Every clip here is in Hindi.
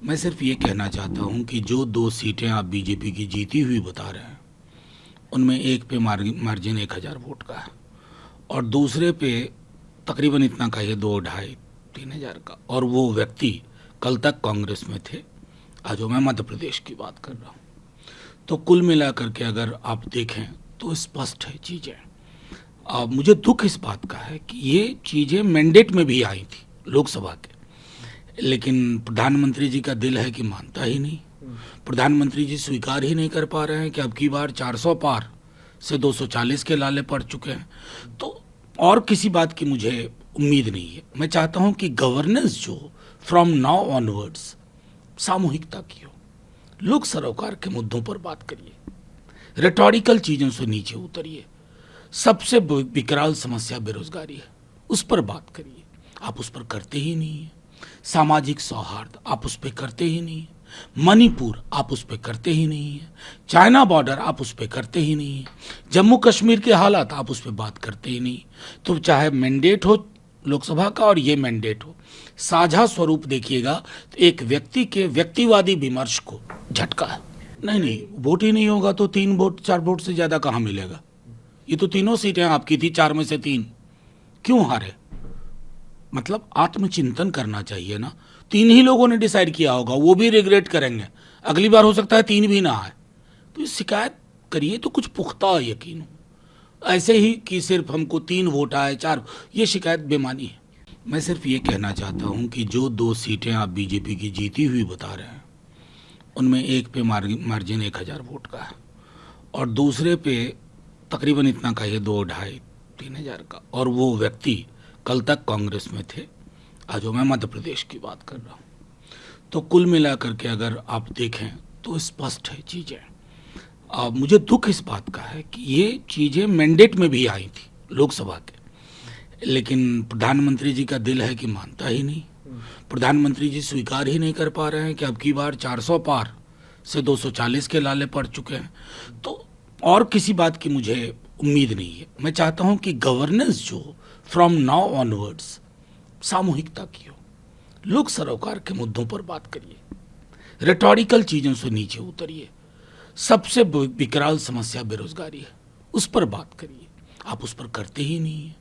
मैं सिर्फ ये कहना चाहता हूँ कि जो 2 सीटें आप बीजेपी की जीती हुई बता रहे हैं, उनमें एक पे मार्जिन 1000 वोट का है और दूसरे पे तकरीबन इतना का ही 2, 2.5, 3 हज़ार का। और वो व्यक्ति कल तक कांग्रेस में थे। आज मैं मध्य प्रदेश की बात कर रहा हूँ। तो कुल मिलाकर के अगर आप देखें तो स्पष्ट है चीज़ें। मुझे दुख इस बात का है कि ये चीज़ें मैंडेट में भी आई थी लोकसभा के, लेकिन प्रधानमंत्री जी का दिल है कि मानता ही नहीं। प्रधानमंत्री जी स्वीकार ही नहीं कर पा रहे हैं कि अब की बार 400 पार से 240 के लाले पड़ चुके हैं। तो और किसी बात की मुझे उम्मीद नहीं है। मैं चाहता हूं कि गवर्नेंस जो फ्रॉम नाउ ऑनवर्ड्स सामूहिकता की हो, लोक सरोकार के मुद्दों पर बात करिए, रेटोरिकल चीज़ों से नीचे उतरिए। सबसे विकराल समस्या बेरोजगारी है, उस पर बात करिए। आप उस पर करते ही नहीं है। सामाजिक सौहार्द आप उस पर करते ही नहीं है। मणिपुर आप उस पर करते ही नहीं है। चाइना बॉर्डर आप उस पर करते ही नहीं है। जम्मू कश्मीर के हालात आप उस पर बात करते ही नहीं। तो चाहे मैंडेट हो लोकसभा का और ये मैंडेट हो, साझा स्वरूप देखिएगा तो एक व्यक्ति के व्यक्तिवादी विमर्श को झटका है। नहीं, वोट ही नहीं होगा तो 3 वोट 4 वोट से ज़्यादा कहाँ मिलेगा। ये तो तीनों सीटें आपकी थी, 4 में से 3 क्यों हारे। मतलब आत्मचिंतन करना चाहिए ना। 3 ही लोगों ने डिसाइड किया होगा, वो भी रिग्रेट करेंगे। अगली बार हो सकता है 3 भी ना आए। तो शिकायत करिए तो कुछ पुख्ता यकीन हो। ऐसे ही कि सिर्फ हमको 3 वोट आए 4, ये शिकायत बेमानी है। मैं सिर्फ ये कहना चाहता हूँ कि जो 2 सीटें आप बीजेपी की जीती हुई बता रहे हैं, उनमें एक पे मार्जिन 1000 वोट का है और दूसरे पे तकरीबन इतना का ही 2, 2.5, 3 हज़ार का। और वो व्यक्ति कल तक कांग्रेस में थे। आज मैं मध्य प्रदेश की बात कर रहा हूँ। तो कुल मिलाकर के अगर आप देखें तो स्पष्ट है चीज़ें। मुझे दुख इस बात का है कि ये चीज़ें मैंडेट में भी आई थी लोकसभा के, लेकिन प्रधानमंत्री जी का दिल है कि मानता ही नहीं। प्रधानमंत्री जी स्वीकार ही नहीं कर पा रहे हैं कि अब की बार 400 पार से 240 के लाले पड़ चुके हैं। तो और किसी बात की मुझे उम्मीद नहीं है। मैं चाहता हूं कि गवर्नेंस जो फ्रॉम नाउ ऑनवर्ड्स सामूहिकता की हो, लोक सरोकार के मुद्दों पर बात करिए, रेटोरिकल चीज़ों से नीचे उतरिए। सबसे विकराल समस्या बेरोजगारी है, उस पर बात करिए। आप उस पर करते ही नहीं है।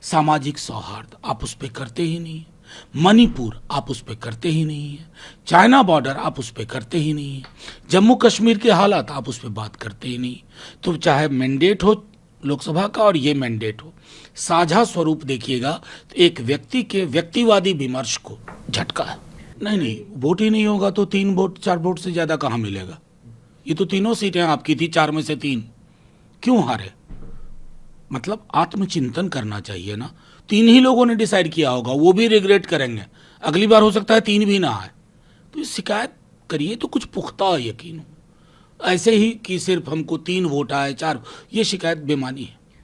सामाजिक सौहार्द आप उस पर करते ही नहीं है। मणिपुर आप उस पर करते ही नहीं है। चाइना बॉर्डर आप उस पर करते ही नहीं है। जम्मू कश्मीर के हालात आप उस पर बात करते ही नहीं। तो चाहे मैंडेट हो लोकसभा का और ये मैंडेट हो, साझा स्वरूप देखिएगा तो एक व्यक्ति के व्यक्तिवादी विमर्श को झटका है। नहीं, वोट ही नहीं होगा तो 3 वोट 4 वोट से ज़्यादा कहाँ मिलेगा। ये तो तीनों सीटें आपकी थी, 4 में से 3 क्यों हारे। मतलब आत्मचिंतन करना चाहिए ना। 3 ही लोगों ने डिसाइड किया होगा, वो भी रिग्रेट करेंगे। अगली बार हो सकता है 3 भी ना आए। तो शिकायत करिए तो कुछ पुख्ता यकीन हो। ऐसे ही कि सिर्फ हमको 3 वोट आए 4, ये शिकायत बेमानी है।